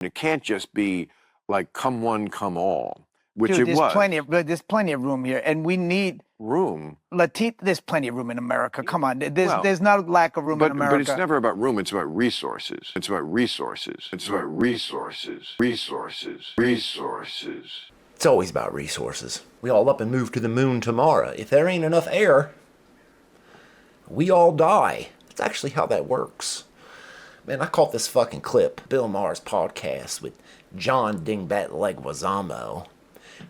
It can't just be like come one, come all, which Dude, it was. There's plenty of room here, and we need room. There's plenty of room in America. Come on, there's not a lack of room in America. But it's never about room. It's about resources. It's about resources. It's about resources. Resources. Resources. It's always about resources. We all up and move to the moon tomorrow. If there ain't enough air, we all die. That's actually how that works. Man, I caught this fucking clip, Bill Maher's podcast with John Dingbat Leguizamo.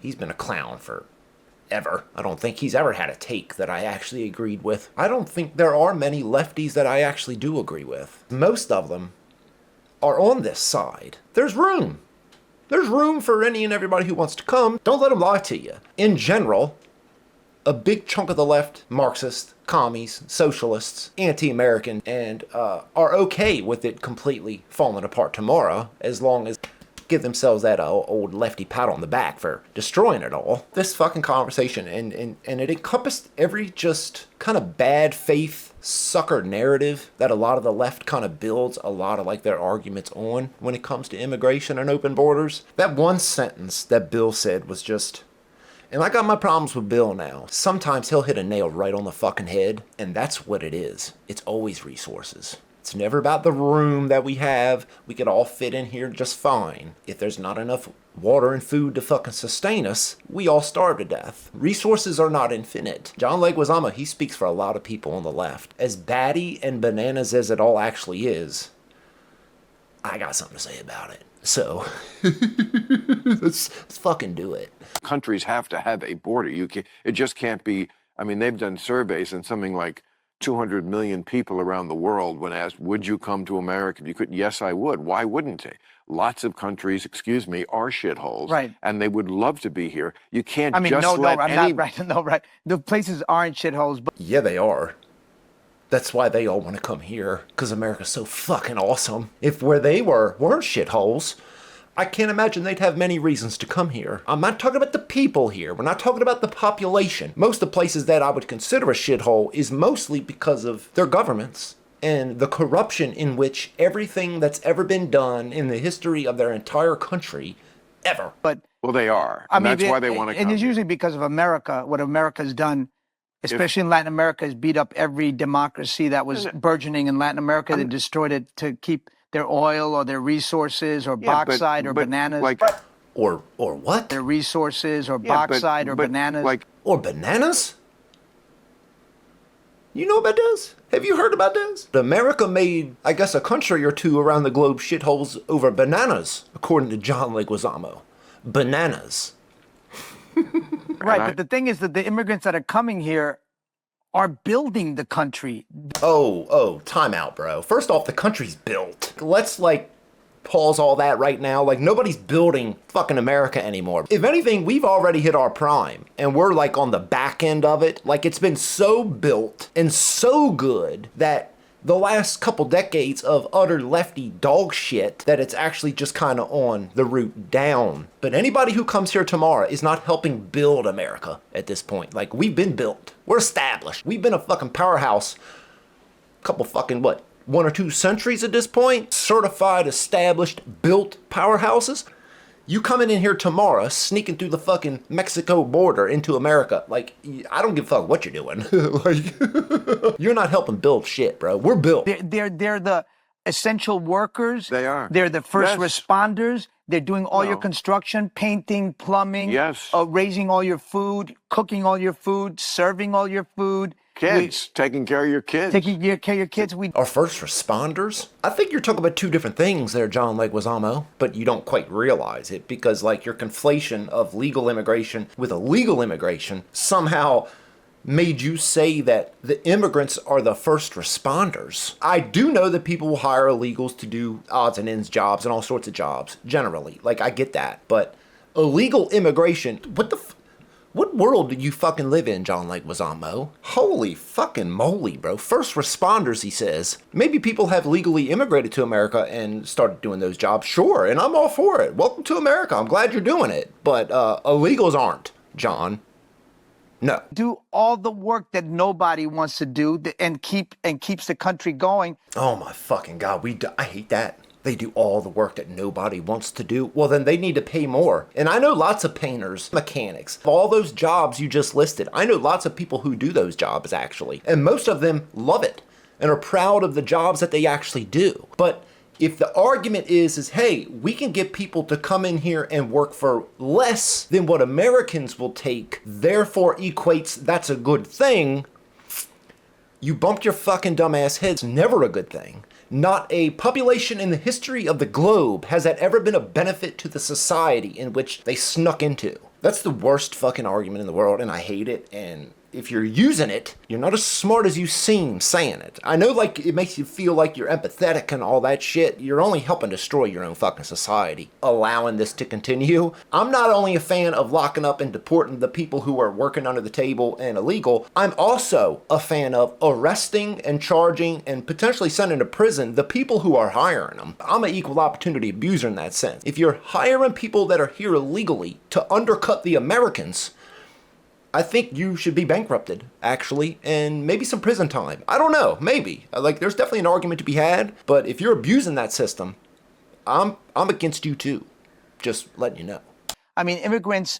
He's been a clown forever. I don't think he's ever had a take that I actually agreed with. I don't think there are many lefties that I actually do agree with. Most of them are on this side. There's room. There's room for any and everybody who wants to come. Don't let them lie to you. In general, a big chunk of the left, Marxists, commies, socialists, anti-American, and are okay with it completely falling apart tomorrow, as long as give themselves that old lefty pat on the back for destroying it all. This fucking conversation, and it encompassed every just kind of bad faith sucker narrative that a lot of the left kind of builds a lot of like their arguments on when it comes to immigration and open borders. That one sentence that Bill said was just, and I got my problems with Bill now. Sometimes he'll hit a nail right on the fucking head, and that's what it is. It's always resources. It's never about the room that we have. We could all fit in here just fine. If there's not enough water and food to fucking sustain us, we all starve to death. Resources are not infinite. John Leguizamo, he speaks for a lot of people on the left. As batty and bananas as it all actually is, I got something to say about it. So, let's fucking do it. Countries have to have a border. It just can't be, I mean, they've done surveys and something like 200 million people around the world when asked, would you come to America if you could? Yes, I would. Why wouldn't they? Lots of countries, are shitholes. Right. And they would love to be here. You can't I'm not right. The places aren't shitholes, but yeah, they are. That's why they all want to come here, because America's so fucking awesome. If where they weren't shitholes, I can't imagine they'd have many reasons to come here. I'm not talking about the people here. We're not talking about the population. Most of the places that I would consider a shithole is mostly because of their governments and the corruption in which everything that's ever been done in the history of their entire country, ever. But well, they are. I mean, that's why they want to come. And it's usually because of America, what America's done, especially in Latin America, has beat up every democracy that was burgeoning in Latin America. They destroyed it to keep their oil or their resources or bauxite or bananas. Or what? Their resources or bauxite or bananas. Or bananas? You know about those? Have you heard about those? America made, I guess, a country or two around the globe shitholes over bananas, according to John Leguizamo. Bananas. Right, but the thing is that the immigrants that are coming here are building the country. Oh, time out, bro. First off, the country's built. Let's, pause all that right now. Nobody's building fucking America anymore. If anything, we've already hit our prime, and we're, on the back end of it. It's been so built and so good that the last couple decades of utter lefty dog shit that it's actually just kind of on the route down. But anybody who comes here tomorrow is not helping build America at this point. We've been built. We're established. We've been a fucking powerhouse couple fucking, 1 or 2 centuries at this point? Certified, established, built powerhouses? You coming in here tomorrow, sneaking through the fucking Mexico border into America, I don't give a fuck what you're doing. You're not helping build shit, bro. We're built. They're the essential workers. They are. They're the first responders. They're doing all your construction, painting, plumbing. Yes. Raising all your food, cooking all your food, serving all your food. Kids, taking care of your kids. Taking care of your kids. Our first responders? I think you're talking about 2 different things there, John Leguizamo, but you don't quite realize it because, your conflation of legal immigration with illegal immigration somehow made you say that the immigrants are the first responders. I do know that people will hire illegals to do odds and ends jobs and all sorts of jobs, generally. I get that. But illegal immigration, what world do you fucking live in, John Leguizamo? Holy fucking moly, bro. First responders, he says. Maybe people have legally immigrated to America and started doing those jobs. Sure, and I'm all for it. Welcome to America. I'm glad you're doing it. But illegals aren't, John. No. Do all the work that nobody wants to do and keeps the country going. Oh my fucking God. I hate that. They do all the work that nobody wants to do. Well, then they need to pay more. And I know lots of painters, mechanics, all those jobs you just listed. I know lots of people who do those jobs, actually. And most of them love it and are proud of the jobs that they actually do. But if the argument is, hey, we can get people to come in here and work for less than what Americans will take, therefore equates that's a good thing, you bumped your fucking dumbass head. It's never a good thing. Not a population in the history of the globe has that ever been a benefit to the society in which they snuck into. That's the worst fucking argument in the world, and I hate it, and if you're using it, you're not as smart as you seem saying it. I know, like, it makes you feel like you're empathetic and all that shit. You're only helping destroy your own fucking society, allowing this to continue. I'm not only a fan of locking up and deporting the people who are working under the table and illegal, I'm also a fan of arresting and charging and potentially sending to prison the people who are hiring them. I'm an equal opportunity abuser in that sense. If you're hiring people that are here illegally to undercut the Americans, I think you should be bankrupted, actually, and maybe some prison time. I don't know, maybe. Like, there's definitely an argument to be had, but if you're abusing that system, I'm against you too. Just letting you know. I mean, immigrants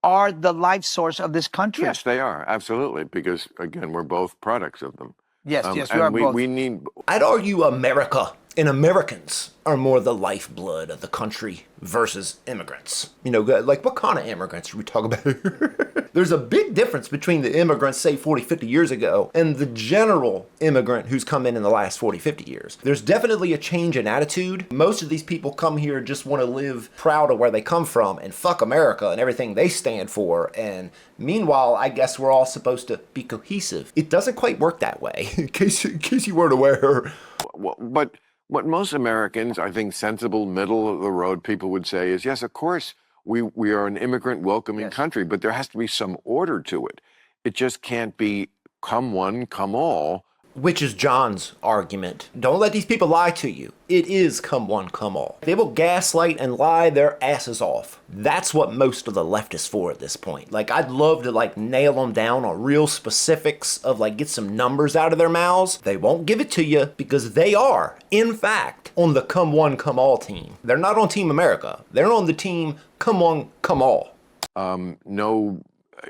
are the life source of this country. Yes, they are, absolutely, because, again, we're both products of them. Yes, yes, we and are both. we need... I'd argue America and Americans are more the lifeblood of the country versus immigrants. You know, like, what kind of immigrants are we talking about here? There's a big difference between the immigrants, say, 40, 50 years ago, and the general immigrant who's come in the last 40, 50 years. There's definitely a change in attitude. Most of these people come here just want to live proud of where they come from and fuck America and everything they stand for. And meanwhile, I guess we're all supposed to be cohesive. It doesn't quite work that way, in case you weren't aware. Well, but what most Americans, I think sensible, middle of the road people would say is, yes, of course, we are an immigrant welcoming country, but there has to be some order to it. It just can't be come one, come all. Which is John's argument. Don't let these people lie to you. It is come one, come all. They will gaslight and lie their asses off. That's what most of the left is for at this point. Like, I'd love to, like, nail them down on real specifics of, like, get some numbers out of their mouths. They won't give it to you because they are, in fact, on the come one, come all team. They're not on Team America. They're on the team come one, come all. No,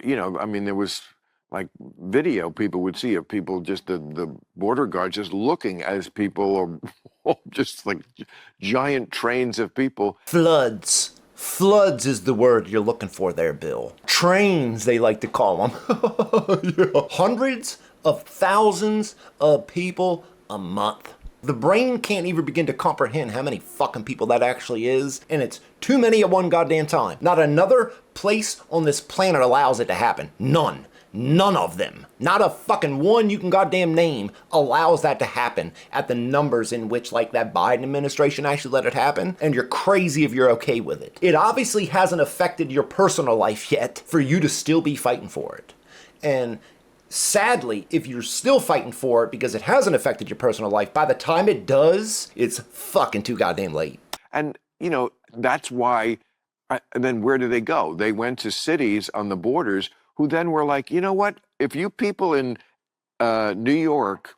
you know, I mean, there was like video people would see of people, just the border guards just looking as people are just like giant trains of people. Floods. Floods is the word you're looking for there, Bill. Trains, they like to call them. Yeah. Hundreds of thousands of people a month. The brain can't even begin to comprehend how many fucking people that actually is, and it's too many at one goddamn time. Not another place on this planet allows it to happen. None. None of them. Not a fucking one you can goddamn name allows that to happen at the numbers in which, like, that Biden administration actually let it happen, and you're crazy if you're okay with it. It obviously hasn't affected your personal life yet for you to still be fighting for it. And sadly, if you're still fighting for it because it hasn't affected your personal life, by the time it does, it's fucking too goddamn late. And, you know, that's why, and then where do they go? They went to cities on the borders who then were like, you know what, if you people in New York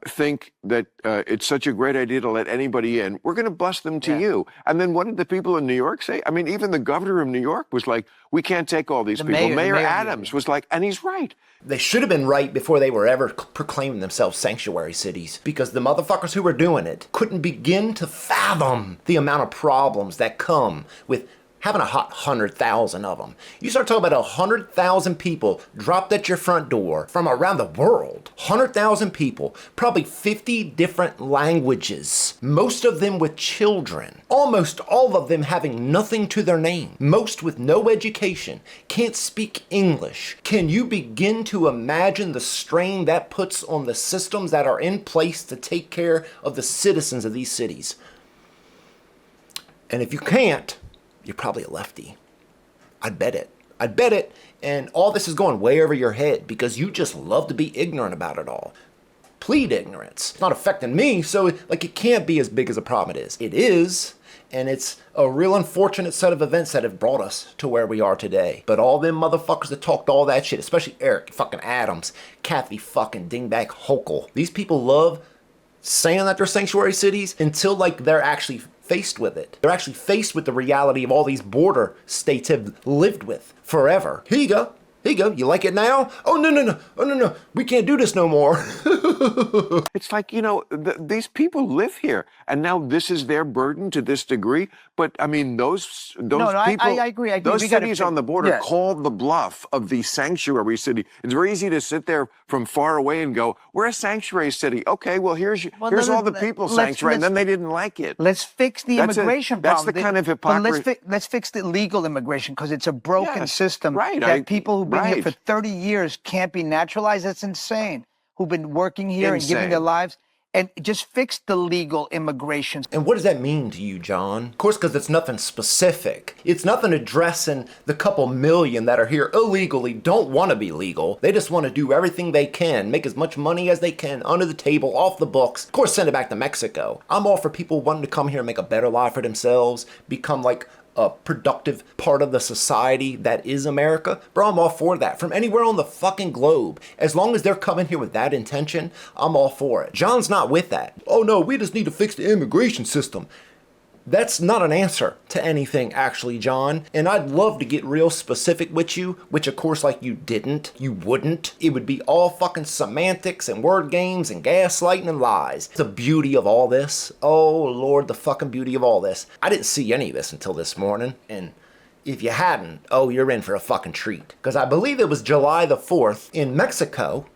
think that it's such a great idea to let anybody in, we're going to bus them to you. And then what did the people in New York say? I mean, even the governor of New York was like, we can't take all these people. Mayor Adams was like, and he's right. They should have been right before they were ever proclaiming themselves sanctuary cities, because the motherfuckers who were doing it couldn't begin to fathom the amount of problems that come with having a hot 100,000 of them. You start talking about 100,000 people dropped at your front door from around the world. 100,000 people, probably 50 different languages, most of them with children. Almost all of them having nothing to their name. Most with no education, can't speak English. Can you begin to imagine the strain that puts on the systems that are in place to take care of the citizens of these cities? And if you can't, you're probably a lefty. I'd bet it. I'd bet it. And all this is going way over your head because you just love to be ignorant about it all. Plead ignorance. It's not affecting me, so like it can't be as big as a problem it is. It is, and it's a real unfortunate set of events that have brought us to where we are today. But all them motherfuckers that talked all that shit, especially Eric fucking Adams, Kathy fucking Dingback Hochul, these people love saying that they're sanctuary cities until like they're actually faced with it. They're actually faced with the reality of all these border states have lived with forever. Here you go. Here you go. You like it now? Oh, no, no, no. Oh, no, no. We can't do this no more. It's like, these people live here, and now this is their burden to this degree. But I mean, those people, I agree. Those cities on the border yeah. called the bluff of the sanctuary city. It's very easy to sit there from far away and go, "We're a sanctuary city." Okay, well here's all the people sanctuary, and then they didn't like it. Let's fix the immigration problem. That's the kind of hypocrisy. But let's fix the legal immigration, because it's a broken system. Right. That people who've been here for 30 years can't be naturalized. That's insane. Who've been working here and giving their lives. And just fix the legal immigration. And what does that mean to you, John? Of course, because it's nothing specific. It's nothing addressing the couple million that are here illegally, don't want to be legal. They just want to do everything they can, make as much money as they can, under the table, off the books. Of course, send it back to Mexico. I'm all for people wanting to come here and make a better life for themselves, become like a productive part of the society that is America. Bro, I'm all for that. From anywhere on the fucking globe. As long as they're coming here with that intention, I'm all for it. John's not with that. Oh no, we just need to fix the immigration system. That's not an answer to anything, actually, John. And I'd love to get real specific with you, which of course, like you wouldn't. It would be all fucking semantics and word games and gaslighting and lies. The beauty of all this. Oh Lord, the fucking beauty of all this. I didn't see any of this until this morning. And if you hadn't, oh, you're in for a fucking treat. Because I believe it was July the 4th in Mexico.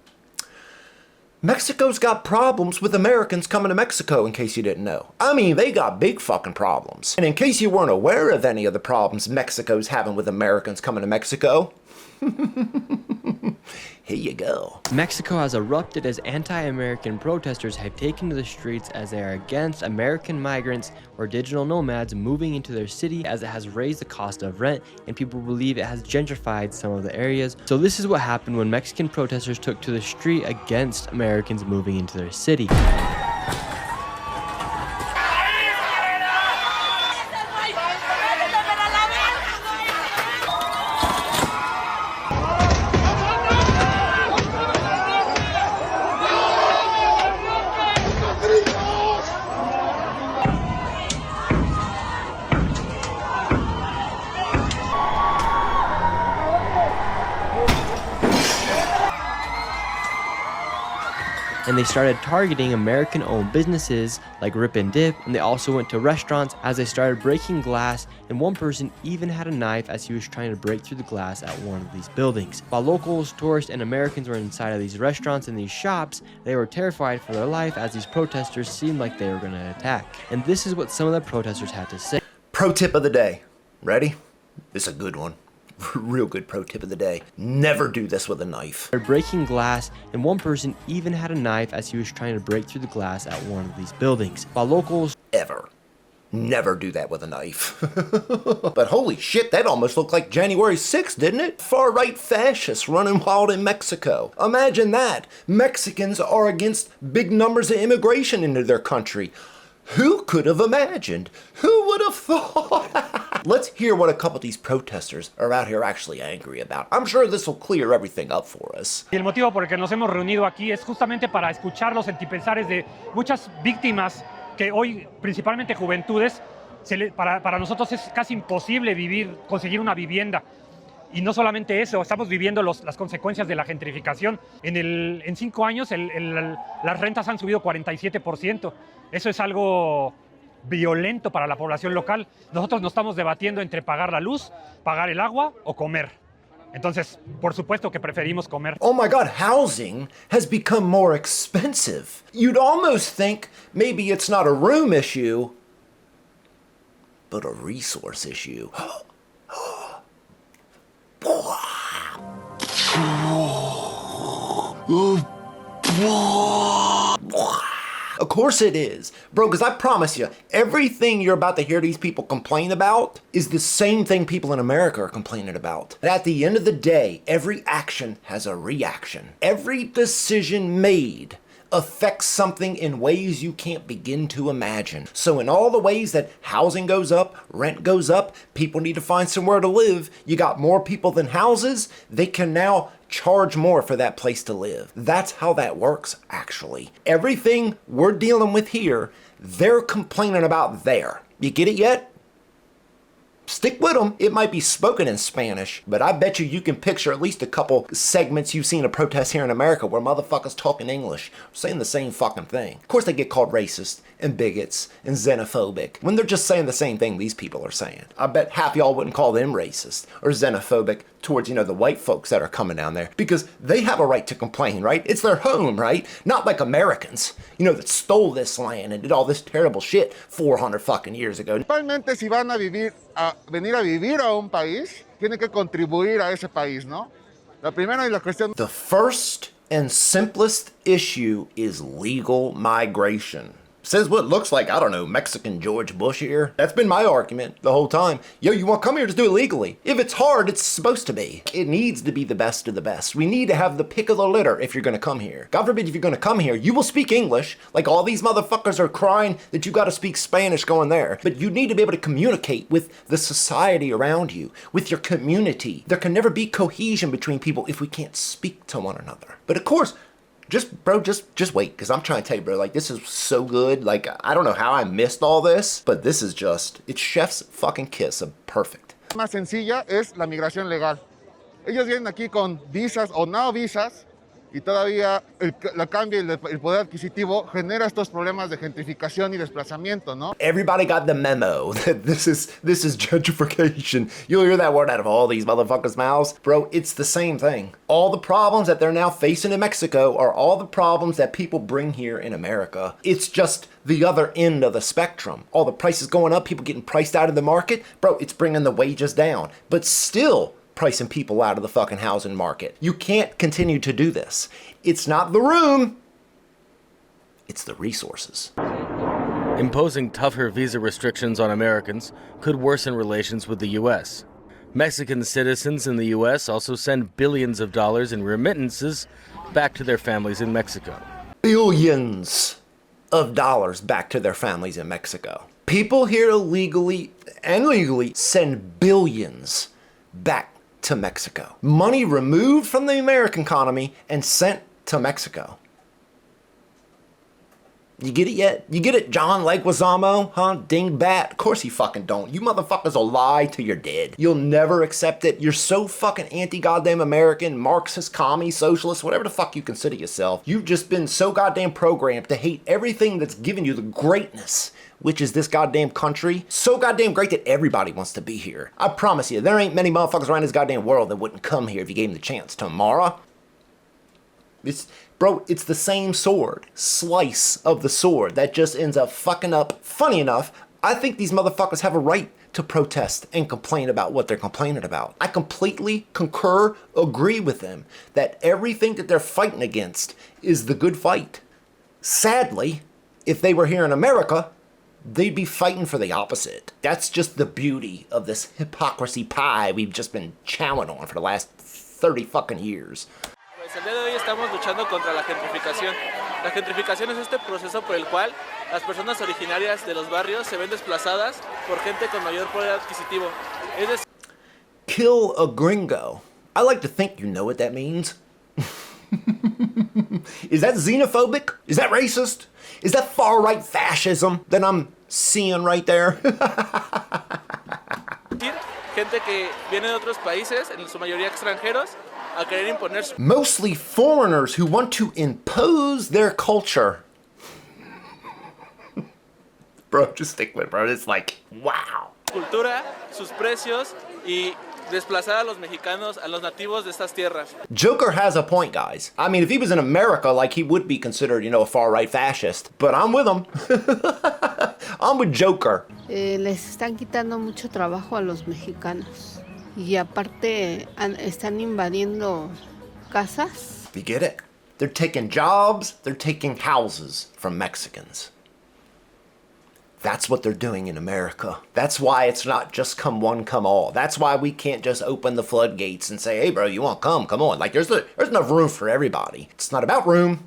Mexico's got problems with Americans coming to Mexico, in case you didn't know. I mean, they got big fucking problems. And in case you weren't aware of any of the problems Mexico's having with Americans coming to Mexico, here you go. Mexico has erupted as anti-American protesters have taken to the streets as they are against American migrants or digital nomads moving into their city, as it has raised the cost of rent and people believe it has gentrified some of the areas. So this is what happened when Mexican protesters took to the street against Americans moving into their city. And they started targeting American-owned businesses like Rip and Dip, and they also went to restaurants as they started breaking glass, and one person even had a knife as he was trying to break through the glass at one of these buildings. While locals, tourists, and Americans were inside of these restaurants and these shops, they were terrified for their life as these protesters seemed like they were going to attack. And this is what some of the protesters had to say. Pro tip of the day. Ready? This is a good one. Real good pro tip of the day. Never do this with a knife. They're breaking glass, and one person even had a knife as he was trying to break through the glass at one of these buildings. While locals... Ever. Never do that with a knife. But holy shit, that almost looked like January 6th, didn't it? Far-right fascists running wild in Mexico. Imagine that. Mexicans are against big numbers of immigration into their country. Who could have imagined? Who would have thought? Let's hear what a couple of these protesters are out here actually angry about. I'm sure this will clear everything up for us. Y el motivo por el que nos hemos reunido aquí es justamente para escuchar los sentipensares de muchas víctimas que hoy, principalmente juventudes, para nosotros es casi imposible conseguir una vivienda. Y no solamente eso, estamos viviendo las consecuencias de la gentrificación. En 5 años las rentas han subido 47%. Eso es algo violento para la población local. Nosotros nos estamos debatiendo entre pagar la luz, pagar el agua o comer. Entonces, por supuesto que preferimos comer. Oh my God, housing has become more expensive. You'd almost think maybe it's not a room issue, but a resource issue. Of course it is. Bro, because I promise you, everything you're about to hear these people complain about is the same thing people in America are complaining about. And at the end of the day, every action has a reaction. Every decision made affects something in ways you can't begin to imagine. So in all the ways that housing goes up, rent goes up, people need to find somewhere to live, you got more people than houses, they can now charge more for that place to live. That's how that works, actually. Everything we're dealing with here, they're complaining about there. You get it yet? Stick with them. It might be spoken in Spanish, but I bet you can picture at least a couple segments you've seen of protests here in America where motherfuckers talking English, saying the same fucking thing. Of course they get called racist and bigots and xenophobic when they're just saying the same thing these people are saying. I bet half y'all wouldn't call them racist or xenophobic towards, the white folks that are coming down there because they have a right to complain, right? It's their home, right? Not like Americans, that stole this land and did all this terrible shit 400 fucking years ago. Principalmente si van a venir a vivir a un país, tienen que contribuir a ese país, ¿no? La primera y la cuestión. The first and simplest issue is legal migration. Says what looks like, I don't know, Mexican George Bush here. That's been my argument the whole time. Yo, you want to come here, just do it legally. If it's hard, it's supposed to be. It needs to be the best of the best. We need to have the pick of the litter if you're going to come here. God forbid if you're going to come here, you will speak English. Like all these motherfuckers are crying that you got to speak Spanish going there. But you need to be able to communicate with the society around you, with your community. There can never be cohesion between people if we can't speak to one another. But of course, just wait, because I'm trying to tell you, bro, like, this is so good. Like, I don't know how I missed all this, but this is it's chef's fucking kiss of perfect. Más sencilla es la migración legal. Ellos vienen aquí con visas o no visas y todavía la cambio y el poder adquisitivo genera estos problemas de gentrificación y desplazamiento, ¿no? Everybody got the memo that this is gentrification. You'll hear that word out of all these motherfuckers' mouths. Bro, it's the same thing. All the problems that they're now facing in Mexico are all the problems that people bring here in America. It's just the other end of the spectrum. All the prices going up, people getting priced out of the market. Bro, it's bringing the wages down. But still pricing people out of the fucking housing market. You can't continue to do this. It's not the room, it's the resources. Imposing tougher visa restrictions on Americans could worsen relations with the U.S. Mexican citizens in the U.S. also send billions of dollars in remittances back to their families in Mexico. Billions of dollars back to their families in Mexico. People here illegally and legally send billions back to Mexico. Money removed from the American economy and sent to Mexico. You get it yet? You get it, John Leguizamo? Huh? Dingbat? Of course you fucking don't. You motherfuckers will lie till you're dead. You'll never accept it. You're so fucking anti-goddamn American, Marxist, commie, socialist, whatever the fuck you consider yourself. You've just been so goddamn programmed to hate everything that's given you the greatness, which is this goddamn country. So goddamn great that everybody wants to be here. I promise you, there ain't many motherfuckers around this goddamn world that wouldn't come here if you gave them the chance. Tomorrow, it's the same sword. Slice of the sword that just ends up fucking up. Funny enough, I think these motherfuckers have a right to protest and complain about what they're complaining about. I completely concur, agree with them that everything that they're fighting against is the good fight. Sadly, if they were here in America, they'd be fighting for the opposite. That's just the beauty of this hypocrisy pie we've just been chowing on for the last 30 fucking years. El día de hoy estamos luchando contra la gentrificación. La gentrificación es este proceso por el cual las personas originarias de los barrios se ven desplazadas por gente con mayor poder adquisitivo. Es decir, kill a gringo. I like to think you know what that means. Is that xenophobic? Is that racist? Is that far-right fascism that I'm seeing right there? gente que viene de otros países, en su mayoría extranjeros, a querer imponer su... Mostly foreigners who want to impose their culture. Bro, just stick with it, bro. It's like, wow. cultura, sus precios y desplazar a los mexicanos, a los nativos de estas tierras. Joker has a point, guys. I mean, if he was in America, like, he would be considered, a far-right fascist. But I'm with him. I'm with Joker. Les están quitando mucho trabajo a los mexicanos. Y aparte, están invadiendo casas. You get it? They're taking jobs, they're taking houses from Mexicans. That's what they're doing in America. That's why it's not just come one, come all. That's why we can't just open the floodgates and say, hey, bro, you want to come on. Like, there's enough room for everybody. It's not about room.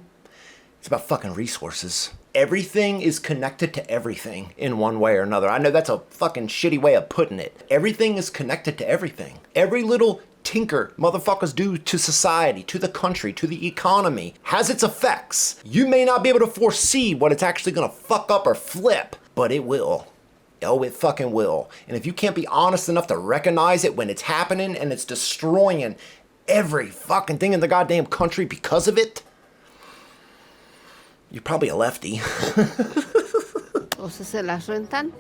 It's about fucking resources. Everything is connected to everything in one way or another. I know that's a fucking shitty way of putting it. Everything is connected to everything. Every little tinker motherfuckers do to society, to the country, to the economy, has its effects. You may not be able to foresee what it's actually gonna fuck up or flip, but it will. Oh, it fucking will. And if you can't be honest enough to recognize it when it's happening and it's destroying every fucking thing in the goddamn country because of it, you're probably a lefty. O sea, se las rentan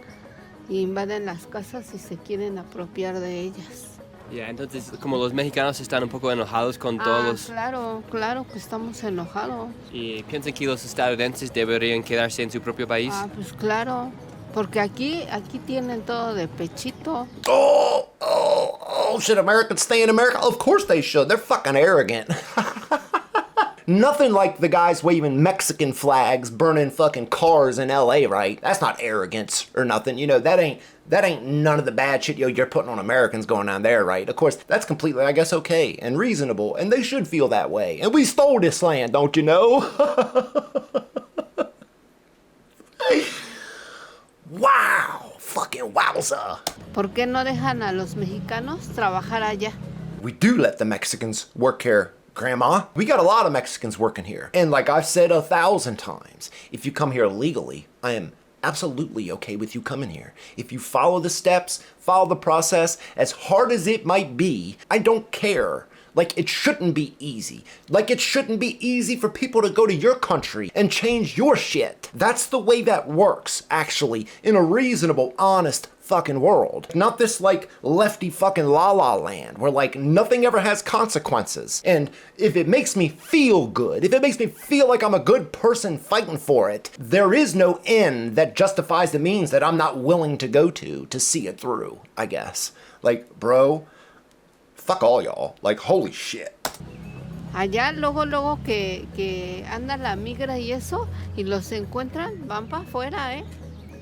y invaden las casas y se quieren apropiar de ellas. Ya, entonces como los mexicanos están un poco enojados con todos. Claro, claro que estamos enojados. ¿Y piensan que los estadounidenses deberían quedarse en su propio país? Pues claro, porque aquí tienen todo de pechito. Should Americans stay in America? Of course they should. They're fucking arrogant. Nothing like the guys waving Mexican flags, burning fucking cars in LA, right? That's not arrogance or nothing. You know, that ain't none of the bad shit you're putting on Americans going on there, right? Of course, that's completely, I guess, okay and reasonable, and they should feel that way. And we stole this land, don't you know? Wow! Fucking wowza! ¿Por qué no dejan a los mexicanos trabajar allá? We do let the Mexicans work here, Grandma. We got a lot of Mexicans working here. And like I've said 1,000 times, if you come here legally, I am absolutely okay with you coming here. If you follow the steps, follow the process, as hard as it might be, I don't care. Like, it shouldn't be easy. Like, it shouldn't be easy for people to go to your country and change your shit. That's the way that works, actually, in a reasonable, honest fucking world. Not this, like, lefty fucking la-la land where, like, nothing ever has consequences. And if it makes me feel good, if it makes me feel like I'm a good person fighting for it, there is no end that justifies the means that I'm not willing to go to see it through, I guess. Like, bro, fuck all y'all. Like, holy shit. Allá luego que anda la migra y eso, y los encuentran, van para afuera, ¿eh?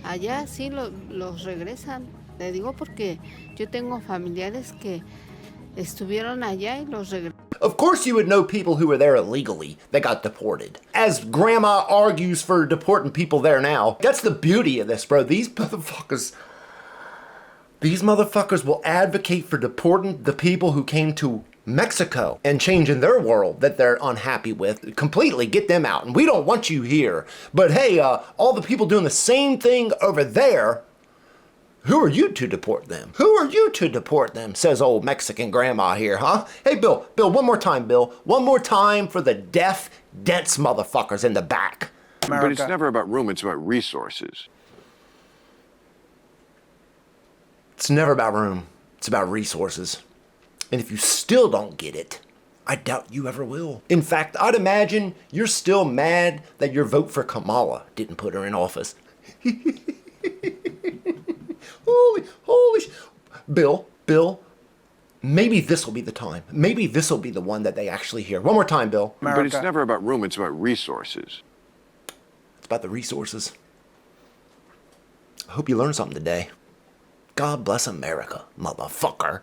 Allá sí los regresan. Le digo porque yo tengo familiares que estuvieron allá y los regresan. Of course you would know people who were there illegally that got deported. As Grandma argues for deporting people there now, that's the beauty of this, bro. These motherfuckers will advocate for deporting the people who came to Mexico and changing their world that they're unhappy with. Completely get them out. And we don't want you here. But hey, all the people doing the same thing over there, who are you to deport them? Who are you to deport them? Says old Mexican grandma here, huh? Hey, Bill, one more time, Bill. One more time for the deaf, dense motherfuckers in the back. But it's never about room, it's about resources. It's never about room. It's about resources. And if you still don't get it, I doubt you ever will. In fact, I'd imagine you're still mad that your vote for Kamala didn't put her in office. Holy Bill, maybe this will be the time. Maybe this will be the one that they actually hear. One more time, Bill. But it's never about room, it's about resources. It's about the resources. I hope you learned something today. God bless America, motherfucker.